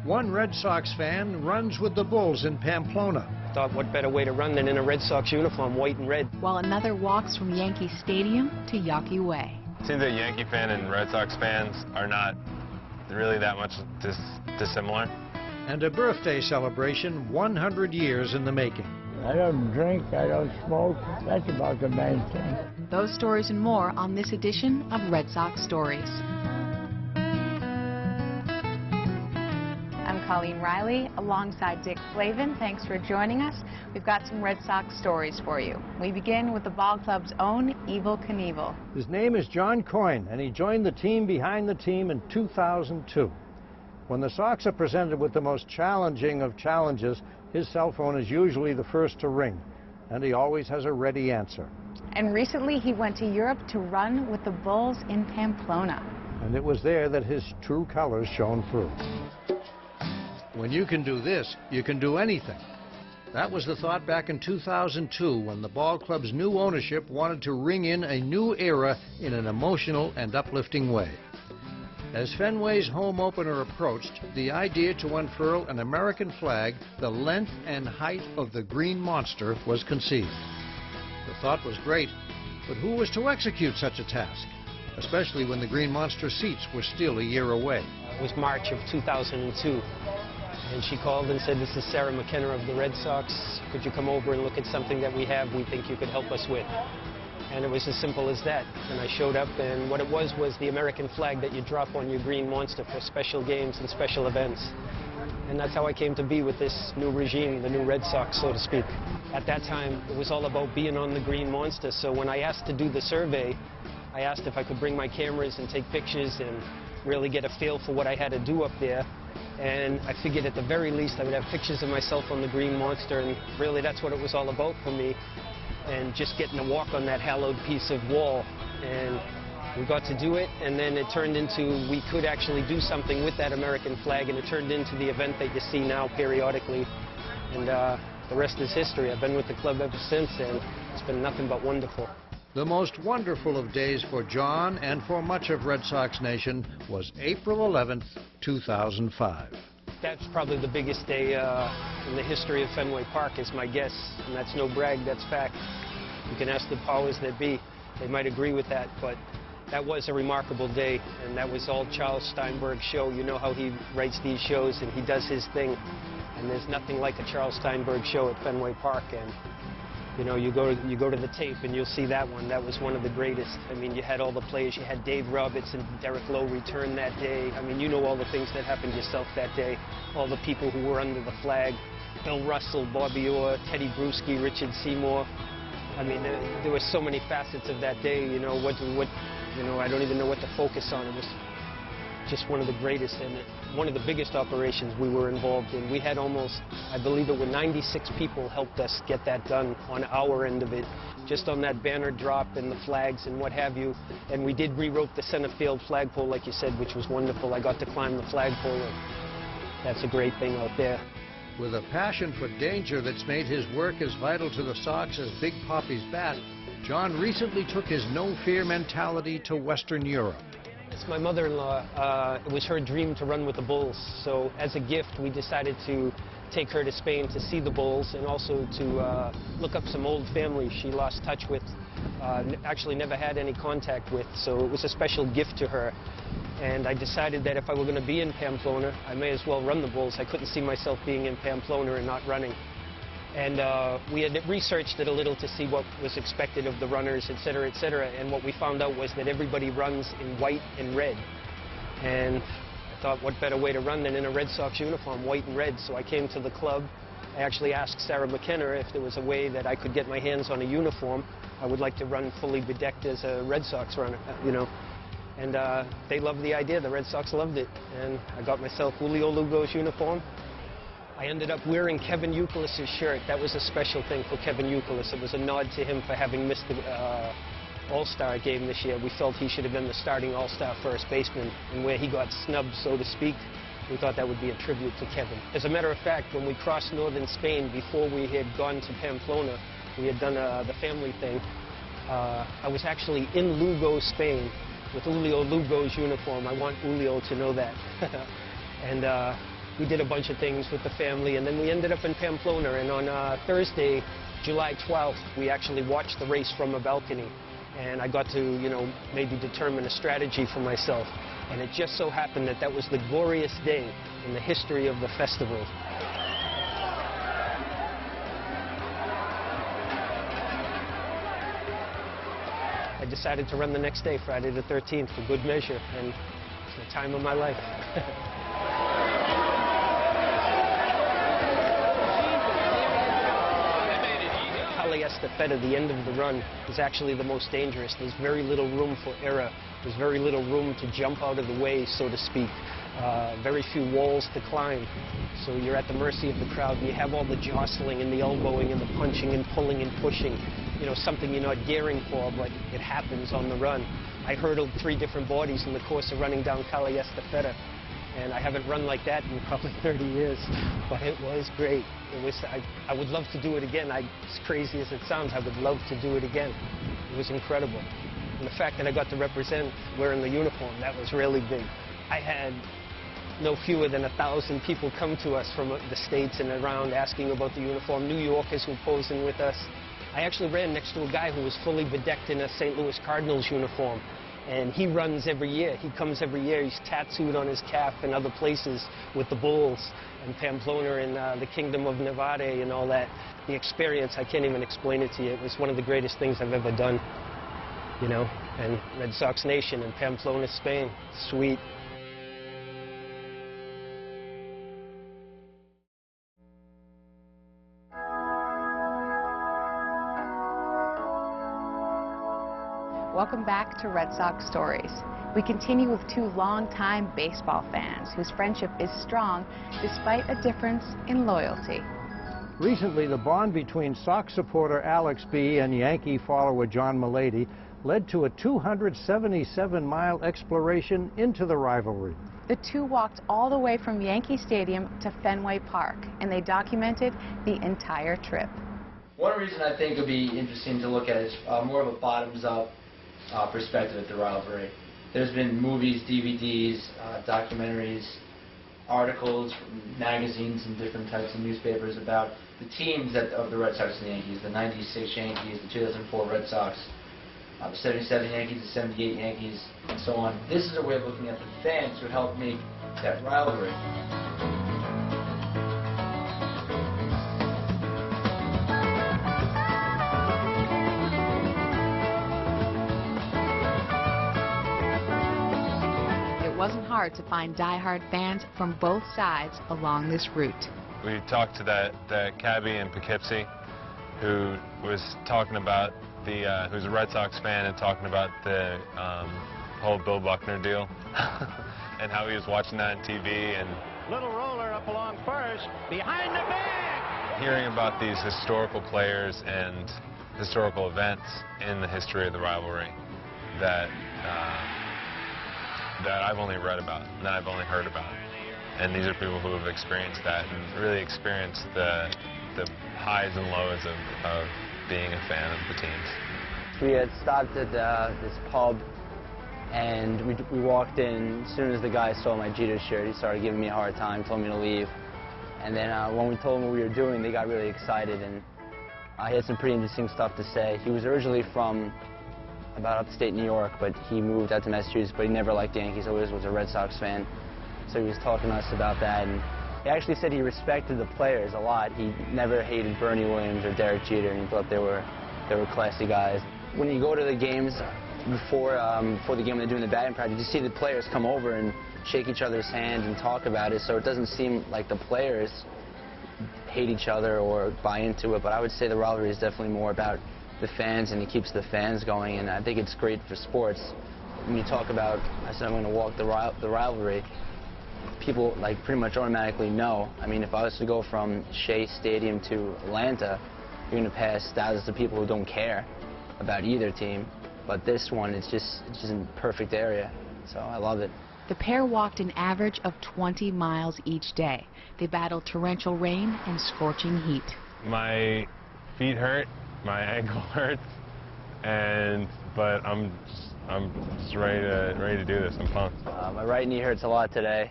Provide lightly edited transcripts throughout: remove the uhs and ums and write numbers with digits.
One Red Sox fan runs with the Bulls in Pamplona. Thought what better way to run than in a Red Sox uniform, white and red. While another walks from Yankee Stadium to Yawkey Way. It seems that Yankee fan and Red Sox fans are not really that much dissimilar. And a birthday celebration 100 years in the making. I don't drink, I don't smoke. That's about the main thing. Those stories and more on this edition of Red Sox Stories. I'm Colleen Riley alongside Dick Flavin. Thanks for joining us. We've got some Red Sox stories for you. We begin with the ball club's own Evel Knievel. His name is John Coyne, and he joined the team behind the team in 2002. When the Sox are presented with the most challenging of challenges, his cell phone is usually the first to ring, and he always has a ready answer. And recently he went to Europe to run with the Bulls in Pamplona. And it was there that his true colors shone through. When you can do this, you can do anything. That was the thought back in 2002 when the ball club's new ownership wanted to ring in a new era in an emotional and uplifting way. As Fenway's home opener approached, the idea to unfurl an American flag the length and height of the Green Monster was conceived. The thought was great, but who was to execute such a task, especially when the Green Monster seats were still a year away? It was March of 2002. And she called and said, "This is Sarah McKenna of the Red Sox. Could you come over and look at something that we have we think you could help us with?" And it was as simple as that. And I showed up, and what it was the American flag that you drop on your Green Monster for special games and special events. And that's how I came to be with this new regime, the new Red Sox, so to speak. At that time, it was all about being on the Green Monster. So when I asked to do the survey, I asked if I could bring my cameras and take pictures and really get a feel for what I had to do up there. And I figured at the very least I would have pictures of myself on the Green Monster, and really that's what it was all about for me. And just getting to walk on that hallowed piece of wall. And we got to do it, and then it turned into we could actually do something with that American flag, and it turned into the event that you see now periodically. And the rest is history. I've been with the club ever since, and it's been nothing but wonderful. The most wonderful of days for John and for much of Red Sox Nation was April 11th, 2005. That's probably the biggest day in the history of Fenway Park, is my guess. And that's no brag, that's fact. You can ask the powers that be. They might agree with that, but that was a remarkable day, and that was all Charles Steinberg's show. You know how he writes these shows, and he does his thing. And there's nothing like a Charles Steinberg show at Fenway Park. And you know, you go to the tape and you'll see that one. That was one of the greatest. I mean, you had all the players. You had Dave Roberts and Derek Lowe return that day. I mean, you know all the things that happened yourself that day. All the people who were under the flag. Bill Russell, Bobby Orr, Teddy Bruschi, Richard Seymour. I mean, there were so many facets of that day. You know, I don't even know what to focus on. It was just one of the greatest and one of the biggest operations we were involved in. We had almost, I believe it were 96 people helped us get that done on our end of it, just on that banner drop and the flags and what have you. And we did re-rope the center field flagpole, like you said, which was wonderful. I got to climb the flagpole, and that's a great thing out there. With a passion for danger that's made his work as vital to the Sox as Big Poppy's bat, John recently took his no-fear mentality to Western Europe. It's my mother-in-law. It was her dream to run with the Bulls. So as a gift, we decided to take her to Spain to see the Bulls and also to look up some old family she lost touch with, actually never had any contact with. So it was a special gift to her. And I decided that if I were going to be in Pamplona, I may as well run the Bulls. I couldn't see myself being in Pamplona and not running. And we had researched it a little to see what was expected of the runners, et cetera, et cetera. And what we found out was that everybody runs in white and red. And I thought, what better way to run than in a Red Sox uniform, white and red? So I came to the club. I actually asked Sarah McKenna if there was a way that I could get my hands on a uniform. I would like to run fully bedecked as a Red Sox runner, you know. And they loved the idea. The Red Sox loved it. And I got myself Julio Lugo's uniform. I ended up wearing Kevin Youkilis's shirt. That was a special thing for Kevin Youkilis. It was a nod to him for having missed the All-Star game this year. We felt he should have been the starting All-Star first baseman, and where he got snubbed, so to speak, we thought that would be a tribute to Kevin. As a matter of fact, when we crossed northern Spain, before we had gone to Pamplona, we had done the family thing. I was actually in Lugo, Spain, with Julio Lugo's uniform. I want Julio to know that. And we did a bunch of things with the family, and then we ended up in Pamplona. And on Thursday, July 12th, we actually watched the race from a balcony. And I got to, you know, maybe determine a strategy for myself. And it just so happened that that was the glorious day in the history of the festival. I decided to run the next day, Friday the 13th, for good measure, and it's the time of my life. Estafeta, the end of the run, is actually the most dangerous. There's very little room for error. There's very little room to jump out of the way, so to speak. Very few walls to climb. So you're at the mercy of the crowd. You have all the jostling and the elbowing and the punching and pulling and pushing. You know, something you're not gearing for, but it happens on the run. I hurdled 3 different bodies in the course of running down Calle Estafeta. And I haven't run like that in probably 30 years, but it was great. It was, I would love to do it again. As crazy as it sounds, I would love to do it again. It was incredible. And the fact that I got to represent wearing the uniform, that was really big. I had no fewer than 1,000 people come to us from the States and around asking about the uniform. New Yorkers who posing with us. I actually ran next to a guy who was fully bedecked in a St. Louis Cardinals uniform. And he runs every year. He comes every year. He's tattooed on his calf and other places with the Bulls and Pamplona and the Kingdom of Nevada and all that. The experience, I can't even explain it to you. It was one of the greatest things I've ever done, you know. And Red Sox Nation in Pamplona, Spain. Sweet. Welcome back to Red Sox Stories. We continue with 2 longtime baseball fans whose friendship is strong despite a difference in loyalty. Recently, the bond between Sox supporter Alex B. and Yankee follower John Mullady led to a 277-mile exploration into the rivalry. The 2 walked all the way from Yankee Stadium to Fenway Park, and they documented the entire trip. One reason I think it would be interesting to look at is more of a bottoms-up perspective at the rivalry. There's been movies, DVDs, documentaries, articles from magazines and different types of newspapers about the teams of the Red Sox and the Yankees, the 96 Yankees, the 2004 Red Sox, the 77 Yankees, the 78 Yankees, and so on. This is a way of looking at the fans who helped make that rivalry. It wasn't hard to find diehard fans from both sides along this route. We talked to that cabbie in Poughkeepsie who was talking about who's a Red Sox fan and talking about the whole Bill Buckner deal and how he was watching that on TV and little roller up along first, behind the bag. Hearing about these historical players and historical events in the history of the rivalry that I've only read about, and I've only heard about. And these are people who have experienced that and really experienced the highs and lows of being a fan of the teams. We had stopped at this pub, and we walked in. As soon as the guy saw my Jeter shirt, he started giving me a hard time, told me to leave. And then when we told him what we were doing, they got really excited, and he had some pretty interesting stuff to say. He was originally from about upstate New York, but he moved out to Massachusetts, but he never liked the Yankees, always was a Red Sox fan. So he was talking to us about that, and he actually said he respected the players a lot. He never hated Bernie Williams or Derek Jeter, and he thought they were classy guys. When you go to the games before the game when they're doing the batting practice, you see the players come over and shake each other's hands and talk about it, so it doesn't seem like the players hate each other or buy into it, but I would say the rivalry is definitely more about the fans, and it keeps the fans going, and I think it's great for sports. When you talk about, I said I'm going to walk the rivalry, people like pretty much automatically know. I mean, if I was to go from Shea Stadium to Atlanta, you're going to pass thousands of people who don't care about either team, but this one, it's just in a perfect area, so I love it. The pair walked an average of 20 miles each day. They battled torrential rain and scorching heat. My feet hurt, my ankle hurts, but I'm just ready to do this. I'm pumped. My right knee hurts a lot today,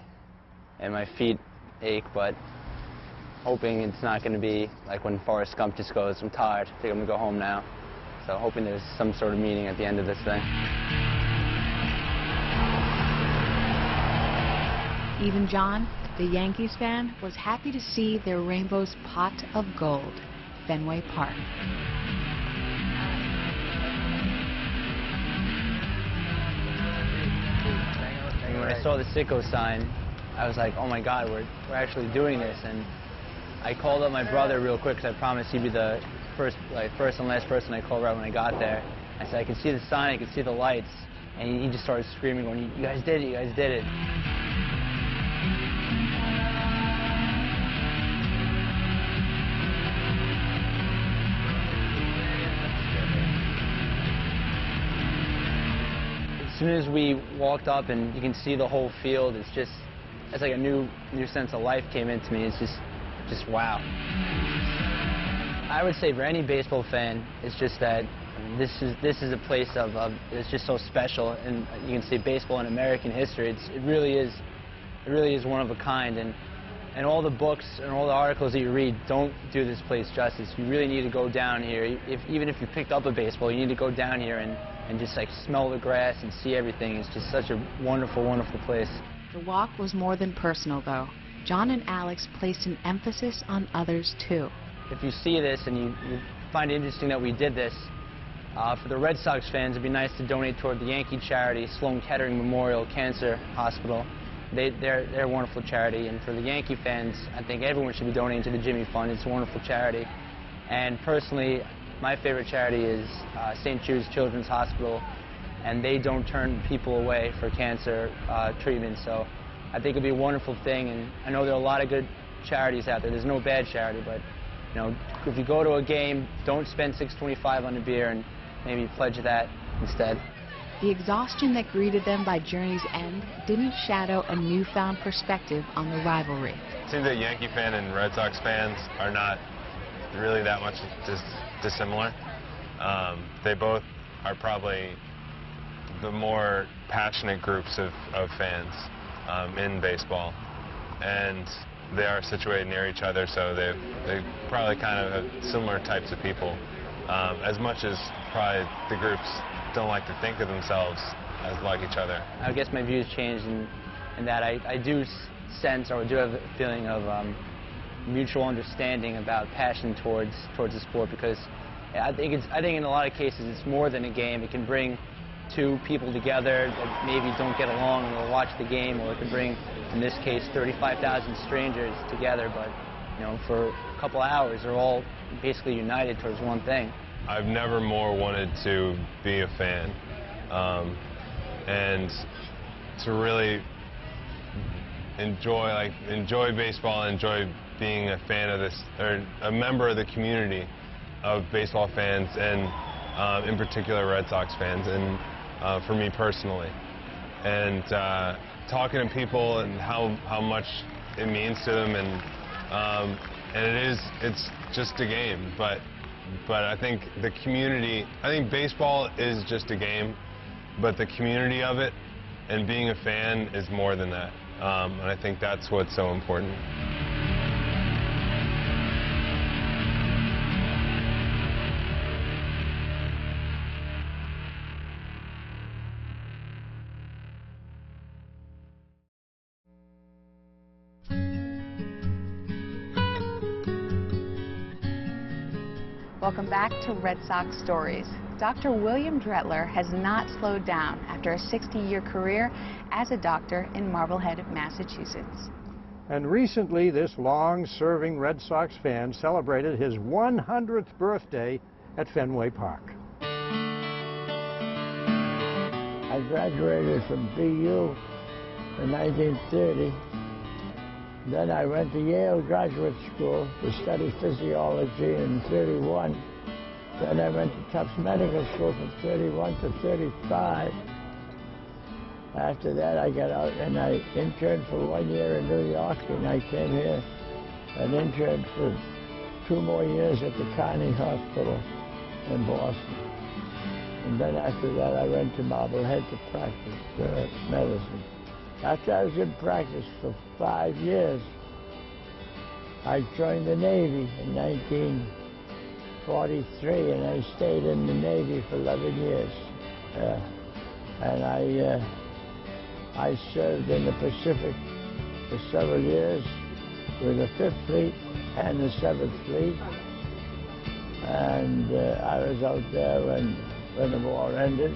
and my feet ache, but hoping it's not going to be like when Forrest Gump just goes, I'm tired, I think I'm going to go home now. So hoping there's some sort of meaning at the end of this thing. Even John, the Yankees fan, was happy to see their rainbow's pot of gold, Fenway Park. When I saw the sicko sign, I was like, oh my God, we're actually doing this. And I called up my brother real quick because I promised he'd be the first and last person I called right when I got there. I said, I could see the sign, I could see the lights. And he just started screaming, going, you guys did it, you guys did it. As soon as we walked up and you can see the whole field, it's like a new sense of life came into me. It's just wow. I would say for any baseball fan, it's just that this is a place it's just so special, and you can see baseball in American history. It really is one of a kind, and all the books and all the articles that you read don't do this place justice. You really need to go down here. Even if you picked up a baseball, you need to go down here and just like smell the grass and see everything. It's just such a wonderful, wonderful place. The walk was more than personal, though. John and Alex placed an emphasis on others, too. If you see this and you find it interesting that we did this, for the Red Sox fans, it'd be nice to donate toward the Yankee charity, Sloan Kettering Memorial Cancer Hospital. They're a wonderful charity. And for the Yankee fans, I think everyone should be donating to the Jimmy Fund. It's a wonderful charity. And personally, my favorite charity is St. Jude's Children's Hospital, and they don't turn people away for cancer treatment. So I think it'd be a wonderful thing, and I know there are a lot of good charities out there. There's no bad charity, but you know, if you go to a game, don't spend $6.25 on a beer, and maybe pledge that instead. The exhaustion that greeted them by journey's end didn't shadow a newfound perspective on the rivalry. It seems that Yankee fan and Red Sox fans are not really that much dissimilar. They both are probably the more passionate groups of fans in baseball, and they are situated near each other, so they probably kind of have similar types of people. As much as probably the groups don't like to think of themselves as like each other. I guess my views changed in that I do sense, or do have a feeling of mutual understanding about passion towards the sport, because I think in a lot of cases it's more than a game. It can bring two people together that maybe don't get along and will watch the game, or it could bring, in this case, 35,000 strangers together, but you know, for a couple hours they're all basically united towards one thing. I've never more wanted to be a fan, and to really enjoy baseball and enjoy being a fan of this, or a member of the community of baseball fans, and in particular Red Sox fans, and for me personally. And talking to people and how much it means to them, and it's just a game, but I think the community, I think baseball is just a game, but the community of it and being a fan is more than that. And I think that's what's so important. Welcome back to Red Sox Stories. Dr. William Dretler has not slowed down after a 60-year career as a doctor in Marblehead, Massachusetts. And recently, this long-serving Red Sox fan celebrated his 100th birthday at Fenway Park. I graduated from BU in 1930. Then I went to Yale Graduate School to study physiology in 31. Then I went to Tufts Medical School from 31 to 35. After that, I got out and I interned for 1 year in New York, and I came here and interned for 2 more years at the Coyne Hospital in Boston. And then after that, I went to Marblehead to practice medicine. After I was in practice for 5 years, I joined the Navy in 1943, and I stayed in the Navy for 11 years. And I served in the Pacific for several years with the 5th Fleet and the 7th Fleet. And I was out there when the war ended.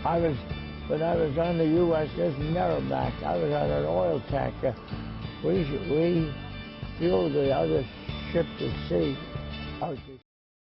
When I was on the USS Merrimack, I was on an oil tanker. We fueled the other ships at sea out there.